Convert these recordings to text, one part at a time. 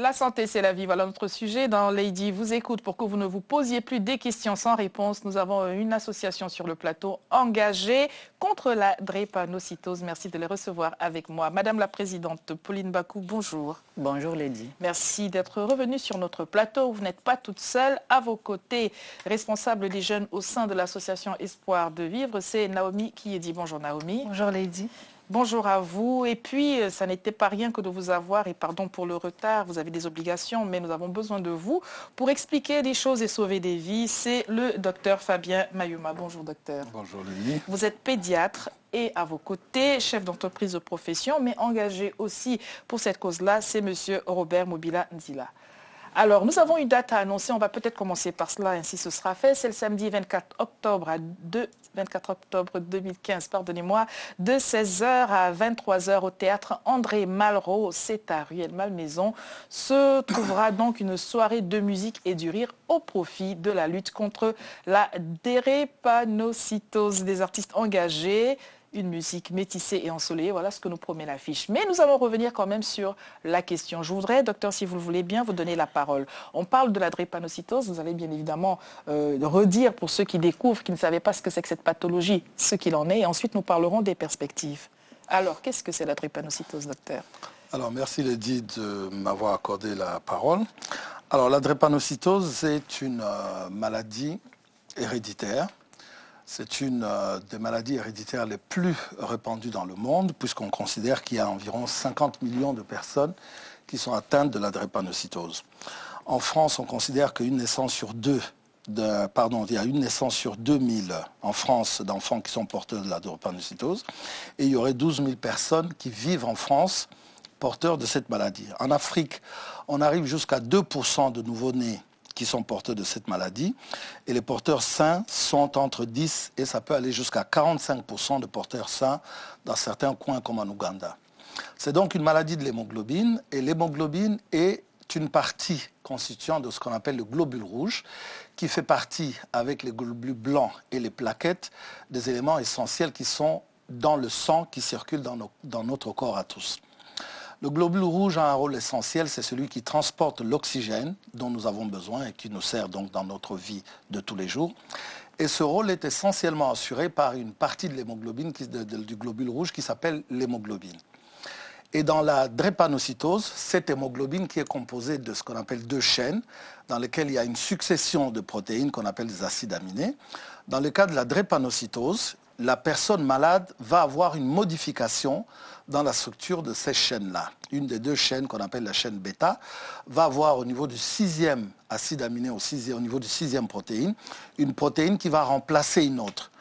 La santé, c'est la vie. Voilà notre sujet. Dans Lady vous écoute pour que vous ne vous posiez plus des questions sans réponse. Nous avons une association sur le plateau engagée contre la drépanocytose. Merci de les recevoir avec moi. Madame la présidente Pauline Bakou, bonjour. Bonjour Lady. Merci d'être revenue sur notre plateau. Vous n'êtes pas toute seule. À vos côtés, responsable des jeunes au sein de l'association Espoir de Vivre, c'est Naomi Kiedi. Bonjour Naomi. Bonjour Lady. Bonjour à vous. Et puis, ça n'était pas rien que de vous avoir, et pardon pour le retard, vous avez des obligations, mais nous avons besoin de vous pour expliquer des choses et sauver des vies. C'est le docteur Fabien Mayuma. Bonjour docteur. Bonjour Lily. Vous êtes pédiatre et à vos côtés, chef d'entreprise de profession, mais engagé aussi pour cette cause-là, c'est monsieur Robert Mobila Ndila. Alors, nous avons une date à annoncer. On va peut-être commencer par cela, ainsi ce sera fait. C'est le samedi 24 octobre 2015, pardonnez-moi, de 16h à 23h au théâtre André Malraux, c'est à Ruelle-Malmaison. Se trouvera donc une soirée de musique et du rire au profit de la lutte contre la drépanocytose. Des artistes engagés, une musique métissée et ensoleillée, voilà ce que nous promet l'affiche. Mais nous allons revenir quand même sur la question. Je voudrais, docteur, si vous le voulez bien, vous donner la parole. On parle de la drépanocytose, vous allez bien évidemment redire pour ceux qui découvrent, qui ne savaient pas ce que c'est que cette pathologie, ce qu'il en est, et ensuite nous parlerons des perspectives. Alors, qu'est-ce que c'est la drépanocytose, docteur? Alors, merci Lady de m'avoir accordé la parole. Alors, la drépanocytose, c'est une maladie héréditaire. C'est une des maladies héréditaires les plus répandues dans le monde, puisqu'on considère qu'il y a environ 50 millions de personnes qui sont atteintes de la drépanocytose. En France, on considère qu'une naissance sur deux, il y a une naissance sur 2000 en France d'enfants qui sont porteurs de la drépanocytose, et il y aurait 12 000 personnes qui vivent en France porteurs de cette maladie. En Afrique, on arrive jusqu'à 2% de nouveau-nés qui sont porteurs de cette maladie. Et les porteurs sains sont entre 10 et ça peut aller jusqu'à 45% de porteurs sains dans certains coins comme en Ouganda. C'est donc une maladie de l'hémoglobine et l'hémoglobine est une partie constituant de ce qu'on appelle le globule rouge qui fait partie avec les globules blancs et les plaquettes des éléments essentiels qui sont dans le sang qui circule dans notre corps à tous. Le globule rouge a un rôle essentiel, c'est celui qui transporte l'oxygène dont nous avons besoin et qui nous sert donc dans notre vie de tous les jours. Et ce rôle est essentiellement assuré par une partie de l'hémoglobine, du globule rouge qui s'appelle l'hémoglobine. Et dans la drépanocytose, cette hémoglobine qui est composée de ce qu'on appelle deux chaînes, dans lesquelles il y a une succession de protéines qu'on appelle des acides aminés. Dans le cas de la drépanocytose, la personne malade va avoir une modification dans la structure de ces chaînes-là. Une des deux chaînes qu'on appelle la chaîne bêta va avoir au niveau du sixième acide aminé, au niveau du sixième protéine, une protéine qui va remplacer une autre.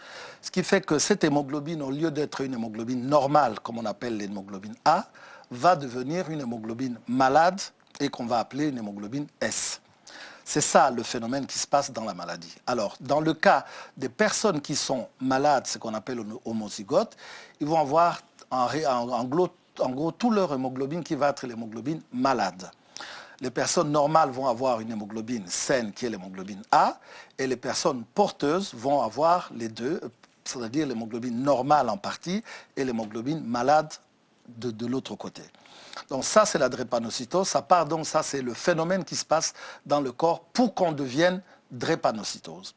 Ce qui fait que cette hémoglobine, au lieu d'être une hémoglobine normale, comme on appelle l'hémoglobine A, va devenir une hémoglobine malade et qu'on va appeler une hémoglobine S. C'est ça le phénomène qui se passe dans la maladie. Alors, dans le cas des personnes qui sont malades, ce qu'on appelle homozygotes, ils vont avoir en gros toute leur hémoglobine qui va être l'hémoglobine malade. Les personnes normales vont avoir une hémoglobine saine qui est l'hémoglobine A et les personnes porteuses vont avoir les deux, c'est-à-dire l'hémoglobine normale en partie et l'hémoglobine malade de l'autre côté. Donc ça, c'est la drépanocytose. Ça, c'est le phénomène qui se passe dans le corps pour qu'on devienne drépanocytose.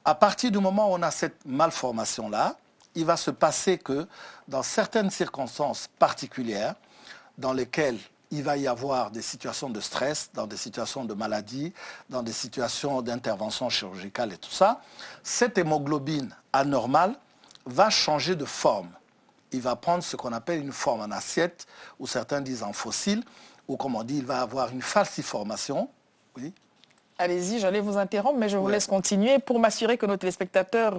À partir du moment où on a cette malformation-là, il va se passer que dans certaines circonstances particulières, dans lesquelles il va y avoir des situations de stress, dans des situations de maladie, dans des situations d'intervention chirurgicale et tout ça, cette hémoglobine anormale va changer de forme. Il va prendre ce qu'on appelle une forme en assiette, ou certains disent en fossile, ou comme on dit, il va avoir une falciformation. Oui. Allez-y, j'allais vous interrompre, mais je vous laisse continuer pour m'assurer que nos téléspectateurs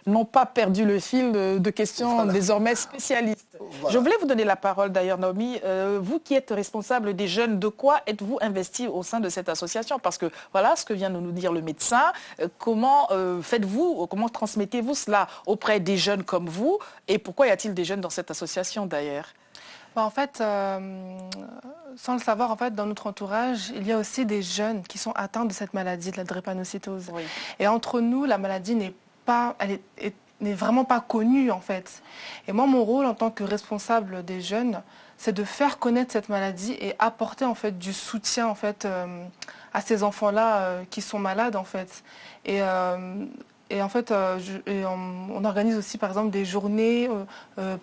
n'ont pas perdu le fil de questions désormais spécialistes. Voilà. Je voulais vous donner la parole d'ailleurs, Naomi. Vous qui êtes responsable des jeunes, de quoi êtes-vous investi au sein de cette association? Parce que voilà ce que vient de nous dire le médecin. Comment faites-vous, comment transmettez-vous cela auprès des jeunes comme vous? Et pourquoi y a-t-il des jeunes dans cette association d'ailleurs? En fait, sans le savoir, en fait, dans notre entourage, il y a aussi des jeunes qui sont atteints de cette maladie, de la drépanocytose. Oui. Et entre nous, la maladie n'est vraiment pas connue, en fait. Et moi, mon rôle en tant que responsable des jeunes, c'est de faire connaître cette maladie et apporter en fait du soutien en fait à ces enfants-là qui sont malades en fait. Et en fait, on organise aussi, par exemple, des journées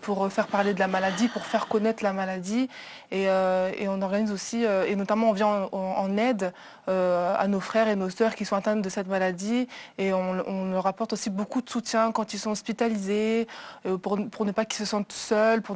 pour faire parler de la maladie, pour faire connaître la maladie. Et on organise aussi, et notamment on vient en aide à nos frères et nos sœurs qui sont atteints de cette maladie. Et on leur apporte aussi beaucoup de soutien quand ils sont hospitalisés, pour ne pas qu'ils se sentent seuls, pour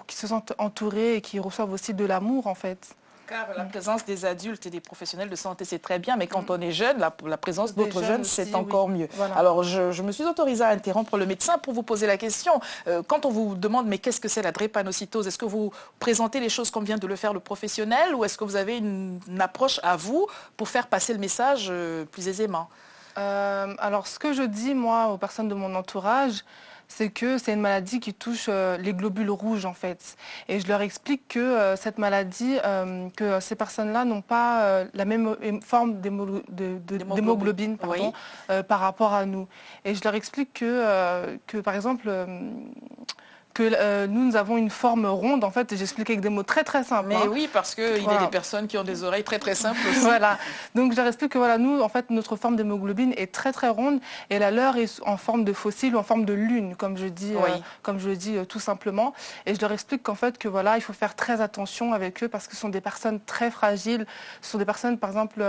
qu'ils se sentent entourés et qu'ils reçoivent aussi de l'amour, en fait. Car la présence des adultes et des professionnels de santé, c'est très bien, mais quand on est jeune, la présence d'autres jeunes, c'est encore mieux. Voilà. Alors, je me suis autorisée à interrompre le médecin pour vous poser la question. Quand on vous demande, mais qu'est-ce que c'est la drépanocytose? Est-ce que vous présentez les choses comme vient de le faire le professionnel ou est-ce que vous avez une approche à vous pour faire passer le message plus aisément? Alors, ce que je dis, moi, aux personnes de mon entourage, c'est que c'est une maladie qui touche les globules rouges, en fait. Et je leur explique que cette maladie, que ces personnes-là n'ont pas la même forme d'hémoglobine par rapport à nous. Et je leur explique que par exemple... que nous avons une forme ronde, en fait, et j'explique avec des mots très très simples. Mais oui, parce qu'il y a des personnes qui ont des oreilles très très simples aussi. Voilà, donc je leur explique que voilà, nous, en fait, notre forme d'hémoglobine est très très ronde, et la leur est en forme de fossile ou en forme de lune, comme je dis, comme je le dis tout simplement. Et je leur explique qu'en fait, que voilà, il faut faire très attention avec eux, parce que ce sont des personnes très fragiles, ce sont des personnes, par exemple...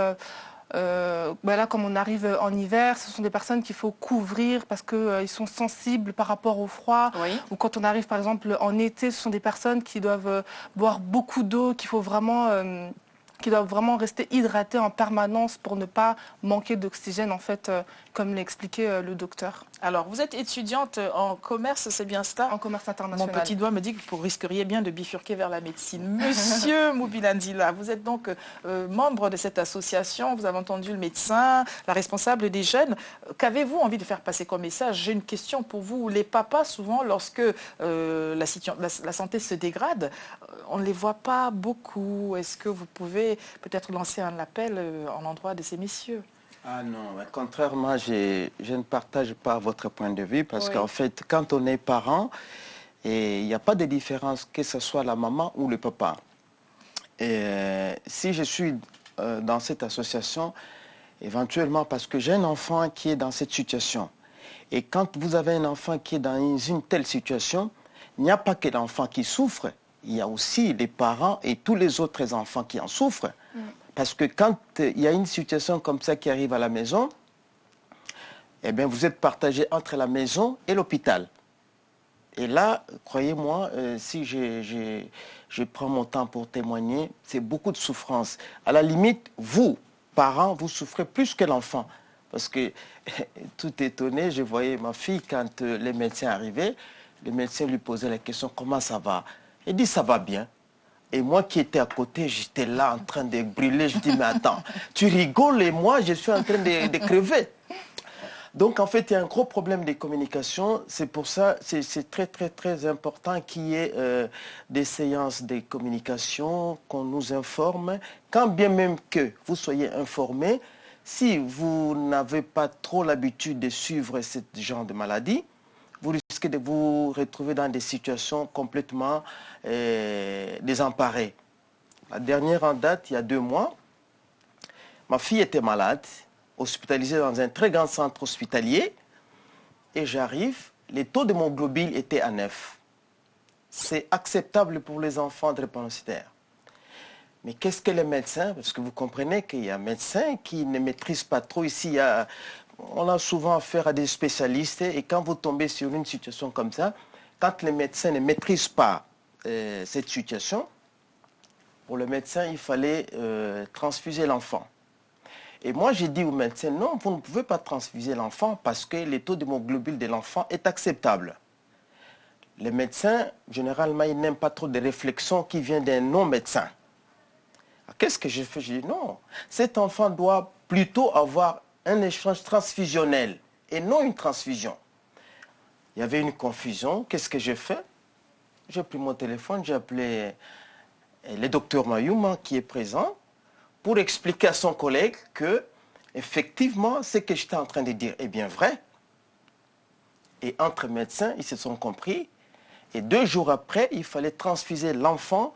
là, comme on arrive en hiver, ce sont des personnes qu'il faut couvrir parce qu'ils sont sensibles par rapport au froid. Ou quand on arrive, par exemple, en été, ce sont des personnes qui doivent boire beaucoup d'eau, qui doivent vraiment rester hydratées en permanence pour ne pas manquer d'oxygène, en fait, comme l'expliquait le docteur. Alors, vous êtes étudiante en commerce, c'est bien ça? En commerce international. Mon petit doigt me dit que vous risqueriez bien de bifurquer vers la médecine. Monsieur Moubilandila, vous êtes donc membre de cette association, vous avez entendu le médecin, la responsable des jeunes. Qu'avez-vous envie de faire passer comme message? J'ai une question pour vous. Les papas, souvent, lorsque la santé se dégrade, on ne les voit pas beaucoup. Est-ce que vous pouvez peut-être lancer un appel en l'endroit de ces messieurs? Ah non, contrairement, je ne partage pas votre point de vue parce qu'en fait, quand on est parent, il n'y a pas de différence que ce soit la maman ou le papa. Et si je suis dans cette association, éventuellement parce que j'ai un enfant qui est dans cette situation. Et quand vous avez un enfant qui est dans une telle situation, il n'y a pas que l'enfant qui souffre, il y a aussi les parents et tous les autres enfants qui en souffrent. Parce que quand il y a une situation comme ça qui arrive à la maison, eh bien, vous êtes partagé entre la maison et l'hôpital. Et là, croyez-moi, si je prends mon temps pour témoigner, c'est beaucoup de souffrance. À la limite, vous, parents, vous souffrez plus que l'enfant. Parce que, tout étonné, je voyais ma fille, quand les médecins arrivaient, le médecin lui posait la question, comment ça va? Elle dit, ça va bien. Et moi qui étais à côté, j'étais là en train de brûler. Je dis, mais attends, tu rigoles et moi, je suis en train de crever. Donc, en fait, il y a un gros problème de communication. C'est pour ça, c'est très, très, très important qu'il y ait des séances de communication, qu'on nous informe. Quand bien même que vous soyez informés, si vous n'avez pas trop l'habitude de suivre ce genre de maladie, vous risquez de vous retrouver dans des situations complètement désemparées. La dernière en date, il y a 2 mois, ma fille était malade, hospitalisée dans un très grand centre hospitalier, et j'arrive, les taux d'hémoglobine étaient à 9. C'est acceptable pour les enfants drépanocytaires. Mais qu'est-ce que les médecins? Parce que vous comprenez qu'il y a un médecin qui ne maîtrise pas trop ici. On a souvent affaire à des spécialistes et quand vous tombez sur une situation comme ça, quand les médecins ne maîtrisent pas cette situation, pour le médecin, il fallait transfuser l'enfant. Et moi, j'ai dit au médecin, non, vous ne pouvez pas transfuser l'enfant parce que le taux d'hémoglobine de l'enfant est acceptable. Les médecins, généralement, ils n'aiment pas trop de réflexions qui viennent d'un non-médecin. Qu'est-ce que j'ai fait? J'ai dit, non, cet enfant doit plutôt avoir un échange transfusionnel et non une transfusion. Il y avait une confusion. Qu'est-ce que j'ai fait? J'ai pris mon téléphone, j'ai appelé le docteur Mayouma qui est présent pour expliquer à son collègue que, effectivement, ce que j'étais en train de dire est bien vrai. Et entre médecins, ils se sont compris Et 2 jours après, il fallait transfuser l'enfant,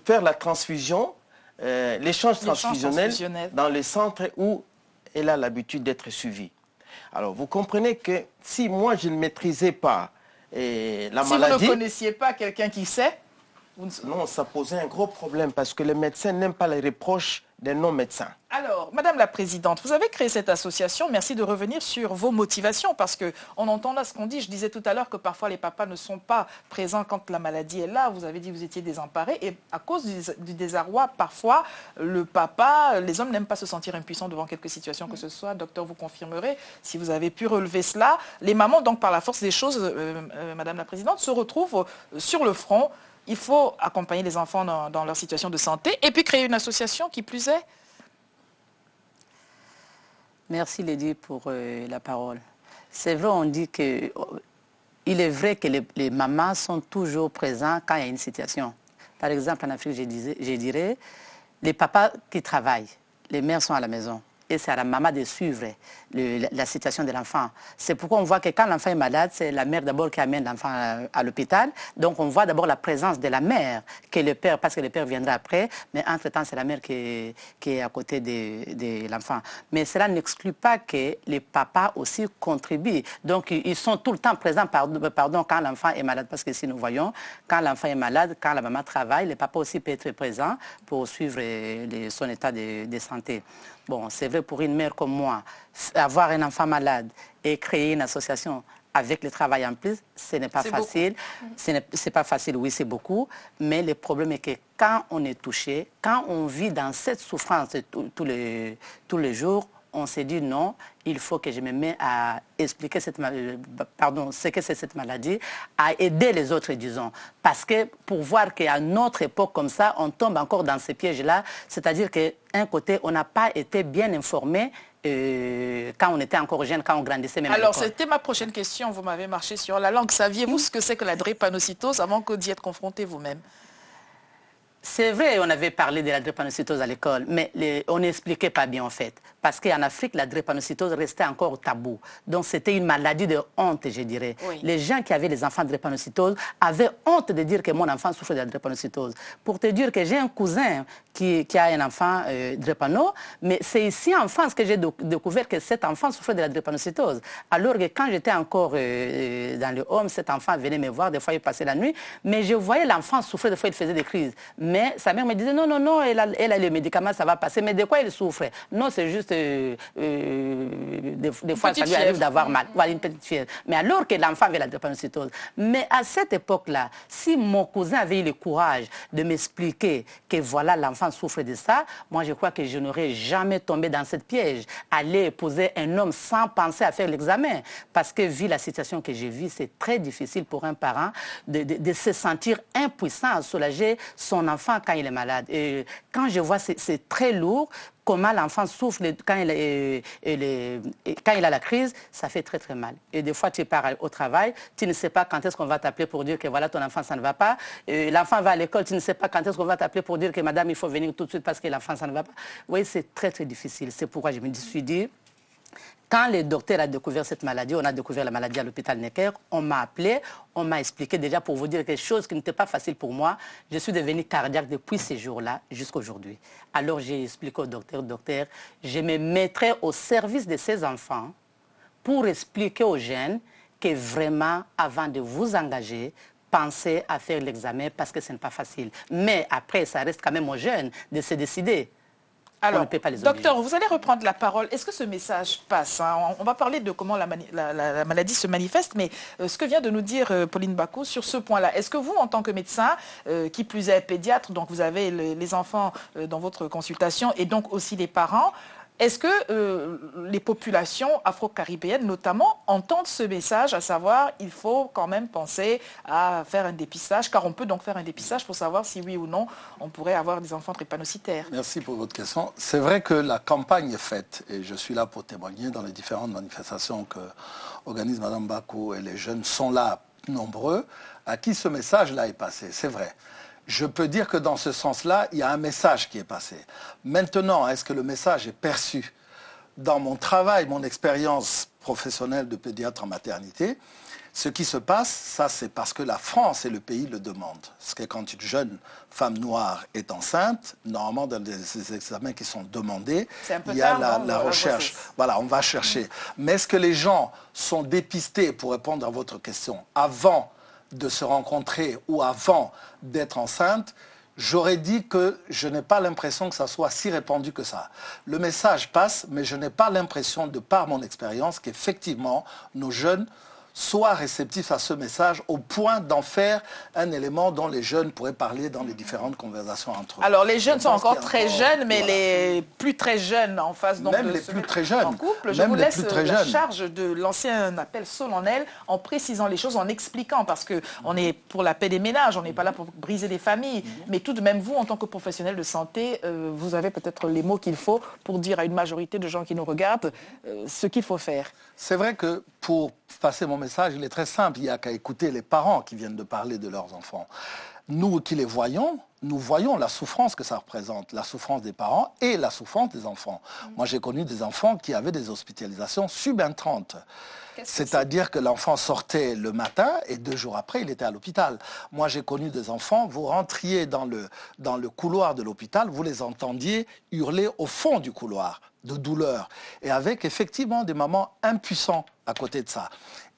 faire la transfusion, l'échange transfusionnel dans le centre où elle a l'habitude d'être suivie. Alors, vous comprenez que si moi, je ne maîtrisais pas la maladie... Si vous ne connaissiez pas quelqu'un qui sait... Non, ça posait un gros problème parce que les médecins n'aiment pas les reproches des non-médecins. Alors, Madame la Présidente, vous avez créé cette association. Merci de revenir sur vos motivations parce qu'on entend là ce qu'on dit. Je disais tout à l'heure que parfois les papas ne sont pas présents quand la maladie est là. Vous avez dit que vous étiez désemparés et à cause du désarroi, parfois, le papa, les hommes n'aiment pas se sentir impuissants devant quelque situation que ce soit. Docteur, vous confirmerez si vous avez pu relever cela. Les mamans, donc par la force des choses, Madame la Présidente, se retrouvent sur le front. Il faut accompagner les enfants dans leur situation de santé et puis créer une association qui plus est. Merci Lydie pour la parole. C'est vrai, on dit que il est vrai que les mamans sont toujours présentes quand il y a une situation. Par exemple, en Afrique, je dirais, les papas qui travaillent, les mères sont à la maison. Et c'est à la maman de suivre la situation de l'enfant. C'est pourquoi on voit que quand l'enfant est malade, c'est la mère d'abord qui amène l'enfant à l'hôpital. Donc on voit d'abord la présence de la mère, que le père, parce que le père viendra après, mais entre-temps c'est la mère qui est à côté de l'enfant. Mais cela n'exclut pas que les papas aussi contribuent. Donc ils sont tout le temps présents quand l'enfant est malade. Parce que si nous voyons, quand l'enfant est malade, quand la maman travaille, le papa aussi peut être présent pour suivre son état de santé. Bon, c'est vrai pour une mère comme moi, avoir un enfant malade et créer une association avec le travail en plus, ce n'est pas facile. C'est pas facile, oui, c'est beaucoup. Mais le problème est que quand on est touché, quand on vit dans cette souffrance tous les jours, on s'est dit non, il faut que je me mette à expliquer ce que c'est cette maladie, à aider les autres, disons. Parce que pour voir qu'à notre époque comme ça, on tombe encore dans ces pièges-là, c'est-à-dire qu'un côté, on n'a pas été bien informé quand on était encore jeune, quand on grandissait même. Alors, c'était ma prochaine question. Vous m'avez marché sur la langue. Saviez-vous ce que c'est que la drépanocytose avant que d'y être confronté vous-même? C'est vrai, on avait parlé de la drépanocytose à l'école, mais on n'expliquait pas bien en fait. Parce qu'en Afrique, la drépanocytose restait encore tabou. Donc c'était une maladie de honte, je dirais. Oui. Les gens qui avaient les enfants de drépanocytose avaient honte de dire que mon enfant souffre de la drépanocytose. Pour te dire que j'ai un cousin qui a un enfant drépano, mais c'est ici en France que j'ai découvert que cet enfant souffrait de la drépanocytose. Alors que quand j'étais encore dans le home, cet enfant venait me voir, des fois il passait la nuit, mais je voyais l'enfant souffrir, des fois il faisait des crises. Mais sa mère me disait non, non, non, elle a les médicaments, ça va passer. Mais de quoi il souffre? Non, c'est juste des fois ça lui arrive d'avoir mal. Voilà, une petite fièvre. Mais alors que l'enfant avait la drépanocytose. Mais à cette époque-là, si mon cousin avait eu le courage de m'expliquer que voilà, l'enfant souffre de ça, moi je crois que je n'aurais jamais tombé dans cette piège. Aller épouser un homme sans penser à faire l'examen. Parce que vu la situation que j'ai vue, c'est très difficile pour un parent de se sentir impuissant à soulager son enfant quand il est malade. Et quand je vois, c'est très lourd. Comment l'enfant souffre quand il a la crise, ça fait très très mal. Et des fois, tu pars au travail, tu ne sais pas quand est-ce qu'on va t'appeler pour dire que voilà, ton enfant, ça ne va pas. L'enfant va à l'école, tu ne sais pas quand est-ce qu'on va t'appeler pour dire que madame, il faut venir tout de suite parce que l'enfant, ça ne va pas. Oui, c'est très très difficile. C'est pourquoi je me suis dit, quand le docteur a découvert cette maladie, on a découvert la maladie à l'hôpital Necker, on m'a appelé, on m'a expliqué déjà pour vous dire quelque chose qui n'était pas facile pour moi. Je suis devenue cardiaque depuis ces jours-là jusqu'à aujourd'hui. Alors j'ai expliqué au docteur, je me mettrai au service de ces enfants pour expliquer aux jeunes que vraiment, avant de vous engager, pensez à faire l'examen parce que ce n'est pas facile. Mais après, ça reste quand même aux jeunes de se décider. Alors, docteur, vous allez reprendre la parole. Est-ce que ce message passe, hein? On va parler de comment la maladie se manifeste, mais ce que vient de nous dire Pauline Bako sur ce point-là, est-ce que vous, en tant que médecin, qui plus est pédiatre, donc vous avez les enfants dans votre consultation et donc aussi les parents, est-ce que les populations afro-caribéennes, notamment, entendent ce message, à savoir il faut quand même penser à faire un dépistage, car on peut donc faire un dépistage pour savoir si oui ou non on pourrait avoir des enfants drépanocytaires. Merci pour votre question. C'est vrai que la campagne est faite, et je suis là pour témoigner dans les différentes manifestations que organise Mme Bako, et les jeunes sont là nombreux, à qui ce message-là est passé, c'est vrai. Je peux dire que dans ce sens-là, il y a un message qui est passé. Maintenant, est-ce que le message est perçu? Dans mon travail, mon expérience professionnel de pédiatre en maternité, ce qui se passe, ça c'est parce que la France et le pays le demandent. Parce que quand une jeune femme noire est enceinte, normalement dans les examens qui sont demandés, il y a la recherche. Voilà, on va chercher. Mais est-ce que les gens sont dépistés, pour répondre à votre question, avant de se rencontrer ou avant d'être enceinte? J'aurais dit que je n'ai pas l'impression que ça soit si répandu que ça. Le message passe, mais je n'ai pas l'impression, de par mon expérience, qu'effectivement, nos jeunes soient réceptifs à ce message au point d'en faire un élément dont les jeunes pourraient parler dans les différentes conversations entre eux. Alors les jeunes sont encore très jeunes, mais les plus très jeunes en face donc même de les plus très jeunes. En couple, je vous laisse la charge de lancer un appel solennel en précisant les choses, en expliquant, parce qu'on est pour la paix des ménages, on n'est pas là pour briser les familles, mais tout de même vous, en tant que professionnel de santé, vous avez peut-être les mots qu'il faut pour dire à une majorité de gens qui nous regardent ce qu'il faut faire. C'est vrai que pour passer mon message, il est très simple. Il n'y a qu'à écouter les parents qui viennent de parler de leurs enfants. Nous qui les voyons, nous voyons la souffrance que ça représente, la souffrance des parents et la souffrance des enfants. Moi, j'ai connu des enfants qui avaient des hospitalisations subentrantes. C'est-à-dire que l'enfant sortait le matin et 2 jours après, il était à l'hôpital. Moi, j'ai connu des enfants, vous rentriez dans le couloir de l'hôpital, vous les entendiez hurler au fond du couloir de douleur, et avec effectivement des mamans impuissants à côté de ça.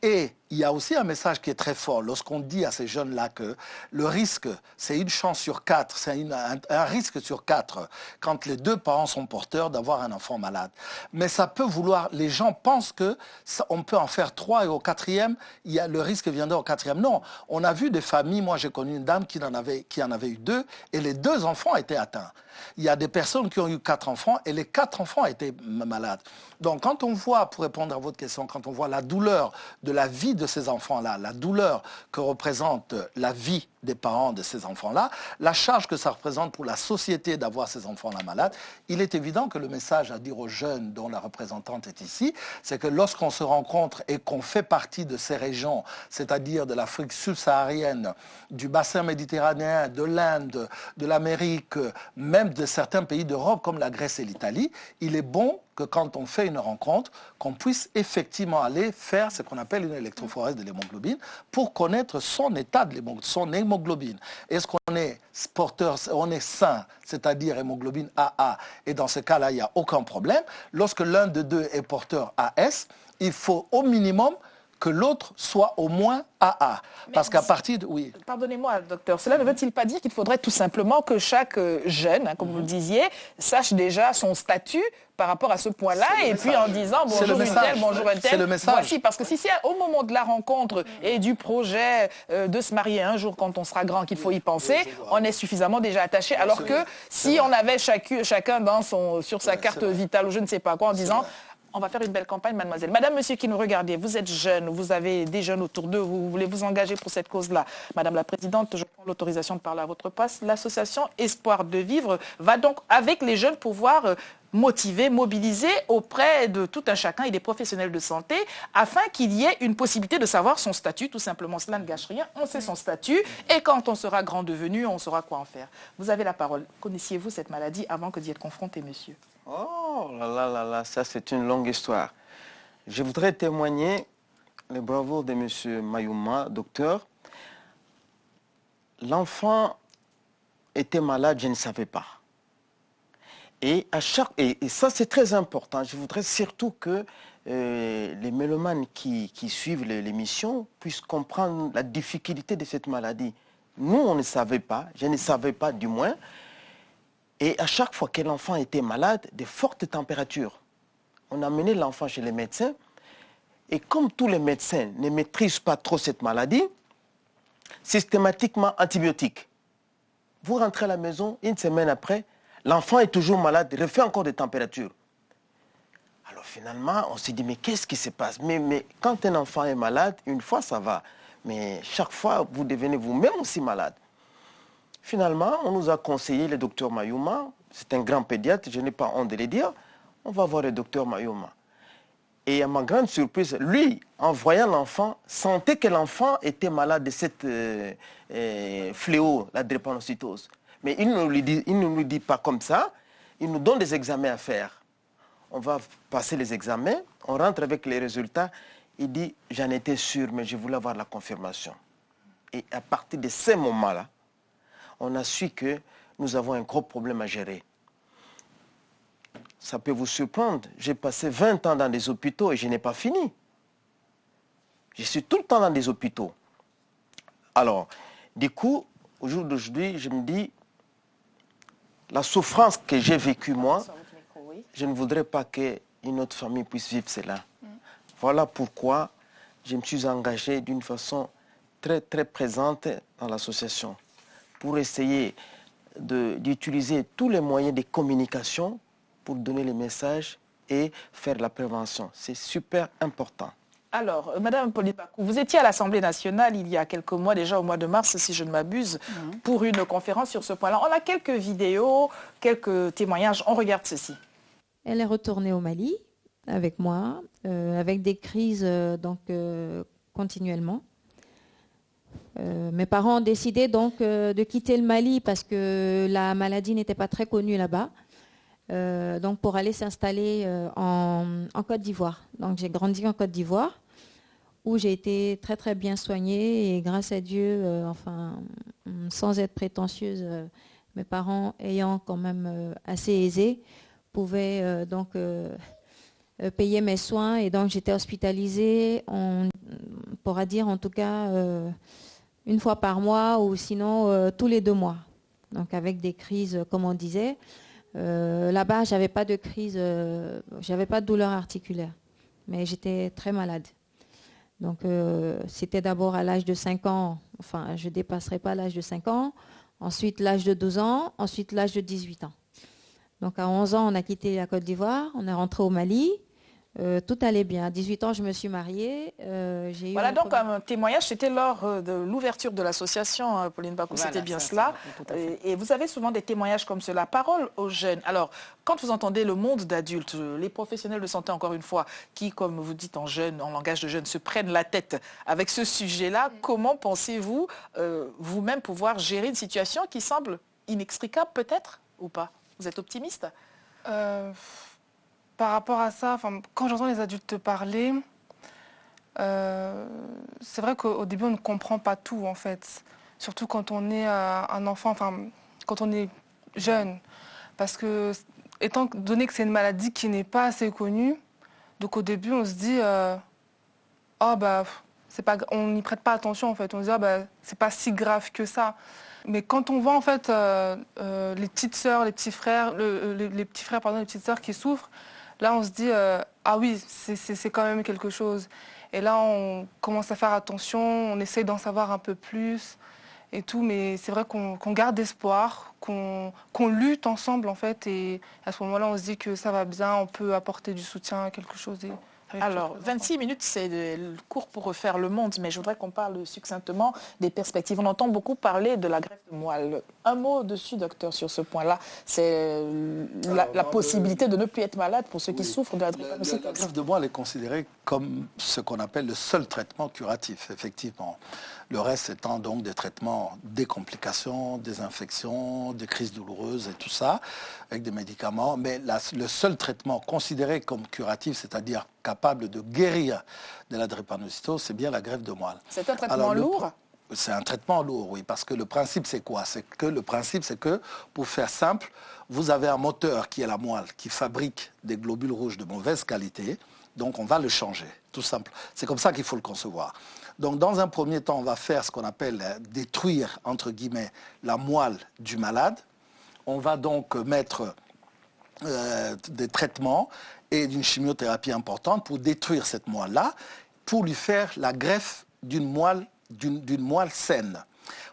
Et il y a aussi un message qui est très fort lorsqu'on dit à ces jeunes-là que le risque, c'est une chance sur 4, c'est un risque sur 4 quand les 2 parents sont porteurs d'avoir un enfant malade. Mais ça peut vouloir, les gens pensent qu'on peut en faire 3 et au 4e, le risque viendrait au 4e. Non, on a vu des familles, moi j'ai connu une dame qui en avait eu 2 et les 2 enfants étaient atteints. Il y a des personnes qui ont eu 4 enfants et les 4 enfants étaient malades. Donc quand on voit, pour répondre à votre question, quand on voit la douleur de la vie de ces enfants-là, la douleur que représente la vie des parents de ces enfants-là, la charge que ça représente pour la société d'avoir ces enfants-là malades, il est évident que le message à dire aux jeunes dont la représentante est ici, c'est que lorsqu'on se rencontre et qu'on fait partie de ces régions, c'est-à-dire de l'Afrique subsaharienne, du bassin méditerranéen, de l'Inde, de l'Amérique, même de certains pays d'Europe comme la Grèce et l'Italie, il est bon que quand on fait une rencontre, qu'on puisse effectivement aller faire ce qu'on appelle une électrophorèse de l'hémoglobine pour connaître son état de son hémoglobine. Est-ce qu'on est porteur, on est sain, c'est-à-dire hémoglobine AA, et dans ce cas-là, il n'y a aucun problème. Lorsque l'un de 2 est porteur AS, il faut au minimum que l'autre soit au moins AA. Parce qu'à partir de... Oui. Pardonnez-moi, docteur, cela ne veut-il pas dire qu'il faudrait tout simplement que chaque jeune, comme vous le disiez, sache déjà son statut par rapport à ce point-là, et puis en disant bonjour une telle, bonjour une telle. C'est le message. Voici, parce que si c'est au moment de la rencontre et du projet de se marier un jour quand on sera grand qu'il faut y penser, on est suffisamment déjà attaché. Alors que si on avait chacun sur sa carte vitale ou je ne sais pas quoi en disant... On va faire une belle campagne, mademoiselle. Madame, monsieur qui nous regardez, vous êtes jeune, vous avez des jeunes autour d'eux, vous voulez vous engager pour cette cause-là. Madame la Présidente, je prends l'autorisation de parler à votre place. L'association Espoir de Vivre va donc, avec les jeunes, pouvoir motiver, mobiliser auprès de tout un chacun et des professionnels de santé afin qu'il y ait une possibilité de savoir son statut. Tout simplement, cela ne gâche rien. On sait son statut et quand on sera grand devenu, on saura quoi en faire. Vous avez la parole. Connaissiez-vous cette maladie avant que d'y être confronté, monsieur ? Oh là là là là, ça c'est une longue histoire. Je voudrais témoigner les bravoures de M. Mayouma, docteur. L'enfant était malade, je ne savais pas. Et ça c'est très important. Je voudrais surtout que les mélomanes qui suivent l'émission puissent comprendre la difficulté de cette maladie. Nous, on ne savait pas, je ne savais pas du moins. Et à chaque fois que l'enfant était malade, de fortes températures. On a mené l'enfant chez les médecins. Et comme tous les médecins ne maîtrisent pas trop cette maladie, systématiquement antibiotiques. Vous rentrez à la maison, 1 semaine après, l'enfant est toujours malade, il refait encore des températures. Alors finalement, on s'est dit, mais qu'est-ce qui se passe ? Mais quand un enfant est malade, une fois ça va. Mais chaque fois, vous devenez vous-même aussi malade. Finalement, on nous a conseillé le docteur Mayouma, c'est un grand pédiatre, je n'ai pas honte de le dire, on va voir le docteur Mayouma. Et à ma grande surprise, lui, en voyant l'enfant, sentait que l'enfant était malade de cette fléau, la drépanocytose. Mais il ne nous dit pas comme ça, il nous donne des examens à faire. On va passer les examens, on rentre avec les résultats, il dit, j'en étais sûr, mais je voulais avoir la confirmation. Et à partir de ces moments-là, on a su que nous avons un gros problème à gérer. Ça peut vous surprendre, j'ai passé 20 ans dans des hôpitaux et je n'ai pas fini. Je suis tout le temps dans des hôpitaux. Alors, du coup, au jour d'aujourd'hui, je me dis, la souffrance que j'ai vécue moi, je ne voudrais pas qu'une autre famille puisse vivre cela. Voilà pourquoi je me suis engagé d'une façon très, très présente dans l'association pour essayer d'utiliser tous les moyens de communication pour donner les messages et faire la prévention. C'est super important. Alors, Madame Pauline Bacou, vous étiez à l'Assemblée nationale il y a quelques mois, déjà au mois de mars, si je ne m'abuse, pour une conférence sur ce point-là. On a quelques vidéos, quelques témoignages. On regarde ceci. Elle est retournée au Mali avec moi, avec des crises continuellement. Mes parents ont décidé donc de quitter le Mali parce que la maladie n'était pas très connue là-bas. Donc pour aller s'installer en Côte d'Ivoire. Donc j'ai grandi en Côte d'Ivoire où j'ai été très très bien soignée et grâce à Dieu, sans être prétentieuse, mes parents ayant quand même assez aisés, pouvaient payer mes soins et donc j'étais hospitalisée, on pourra dire en tout cas une fois par mois ou sinon tous les 2 mois. Donc avec des crises comme on disait. Là-bas, j'avais pas de crise, j'avais pas de douleur articulaire, mais j'étais très malade. Donc, c'était d'abord à l'âge de 5 ans, enfin, je ne dépasserai pas l'âge de 5 ans, ensuite l'âge de 12 ans, ensuite l'âge de 18 ans. Donc, à 11 ans, on a quitté la Côte d'Ivoire, on est rentré au Mali. Tout allait bien. À 18 ans, je me suis mariée. Voilà donc un témoignage, c'était lors de l'ouverture de l'association, Pauline Bacou, voilà, c'était bien cela. Et vous avez souvent des témoignages comme cela. Parole aux jeunes. Alors, quand vous entendez le monde d'adultes, les professionnels de santé, encore une fois, qui, comme vous dites en langage de jeunes, se prennent la tête avec ce sujet-là, comment pensez-vous vous-même pouvoir gérer une situation qui semble inextricable peut-être ou pas? Vous êtes optimiste? Par rapport à ça, quand j'entends les adultes parler, c'est vrai qu'au début, on ne comprend pas tout, en fait. Surtout quand on est un enfant, quand on est jeune. Parce que, étant donné que c'est une maladie qui n'est pas assez connue, donc au début, on se dit, on n'y prête pas attention, en fait. On se dit, c'est pas si grave que ça. Mais quand on voit, en fait, les petites sœurs, les petits frères, les petits frères, pardon, les petites sœurs qui souffrent, là, on se dit, ah oui, c'est quand même quelque chose. Et là, on commence à faire attention, on essaye d'en savoir un peu plus et tout. Mais c'est vrai qu'on garde espoir, qu'on lutte ensemble, en fait. Et à ce moment-là, on se dit que ça va bien, on peut apporter du soutien à quelque chose. Alors, 26 minutes, c'est court pour refaire le monde, mais je voudrais qu'on parle succinctement des perspectives. On entend beaucoup parler de la greffe de moelle. Un mot dessus, docteur, sur ce point-là. C'est la possibilité de ne plus être malade pour ceux qui souffrent de la drépanocytose. La greffe de moelle est considérée comme ce qu'on appelle le seul traitement curatif, effectivement. Le reste étant donc des traitements, des complications, des infections, des crises douloureuses et tout ça, avec des médicaments. Mais le seul traitement considéré comme curatif, c'est-à-dire capable de guérir de la drépanocytose, c'est bien la greffe de moelle. C'est un traitement lourd ? C'est un traitement lourd, oui, parce que le principe, c'est quoi? Le principe, c'est que, pour faire simple, vous avez un moteur qui est la moelle, qui fabrique des globules rouges de mauvaise qualité, donc on va le changer, tout simple. C'est comme ça qu'il faut le concevoir. Donc, dans un premier temps, on va faire ce qu'on appelle détruire, entre guillemets, la moelle du malade. On va donc mettre des traitements et une chimiothérapie importante pour détruire cette moelle-là, pour lui faire la greffe d'une moelle saine.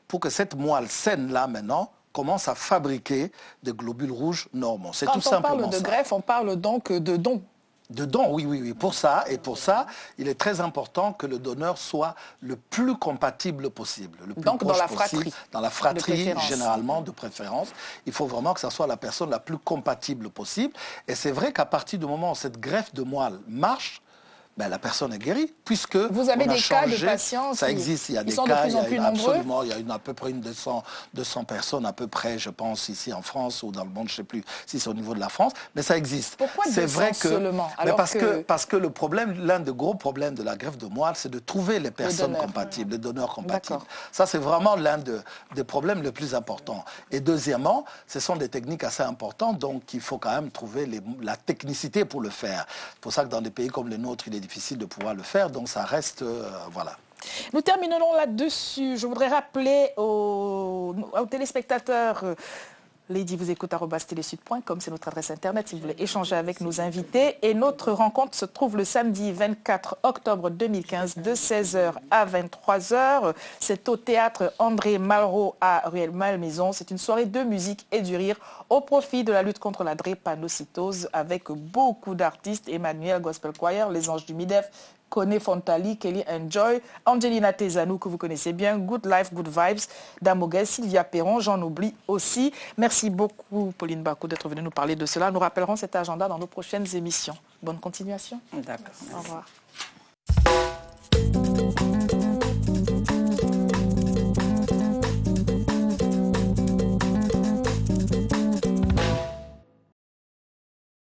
Pour que cette moelle saine-là, maintenant, commence à fabriquer des globules rouges normaux. C'est tout simplement ça. Quand on parle de greffe, on parle donc de don. De don, oui. Pour ça, il est très important que le donneur soit le plus compatible possible. Le plus donc proche dans la possible, fratrie. Dans la fratrie, généralement, de préférence. Il faut vraiment que ça soit la personne la plus compatible possible. Et c'est vrai qu'à partir du moment où cette greffe de moelle marche, ben, la personne est guérie, puisque vous avez des cas de patients ça existe, il y a des cas, absolument, il y a à peu près une 200 personnes à peu près, je pense, ici en France ou dans le monde, je ne sais plus si c'est au niveau de la France, mais ça existe. Pourquoi 200 seulement parce que le problème, l'un des gros problèmes de la greffe de moelle, c'est de trouver les personnes compatibles, les donneurs compatibles. Ça, c'est vraiment l'un des problèmes les plus importants. Et deuxièmement, ce sont des techniques assez importantes, donc il faut quand même trouver la technicité pour le faire. C'est pour ça que dans des pays comme le nôtre, il est difficile de pouvoir le faire, donc ça reste, voilà. Nous terminerons là-dessus. Je voudrais rappeler aux téléspectateurs, Lady vous écoute @telesud.com, c'est notre adresse internet si vous voulez échanger avec nos invités. Et notre rencontre se trouve le samedi 24 octobre 2015 de 16h à 23h. C'est au théâtre André Malraux à Ruelle Malmaison. C'est une soirée de musique et du rire au profit de la lutte contre la drépanocytose avec beaucoup d'artistes. Emmanuel Gospel Choir, les Anges du Midef, Kone Fontali, Kelly Enjoy, Angelina Tezanou, que vous connaissez bien, Good Life, Good Vibes, Damoguel, Sylvia Perron, j'en oublie aussi. Merci beaucoup, Pauline Bako, d'être venue nous parler de cela. Nous rappellerons cet agenda dans nos prochaines émissions. Bonne continuation. D'accord. Au revoir.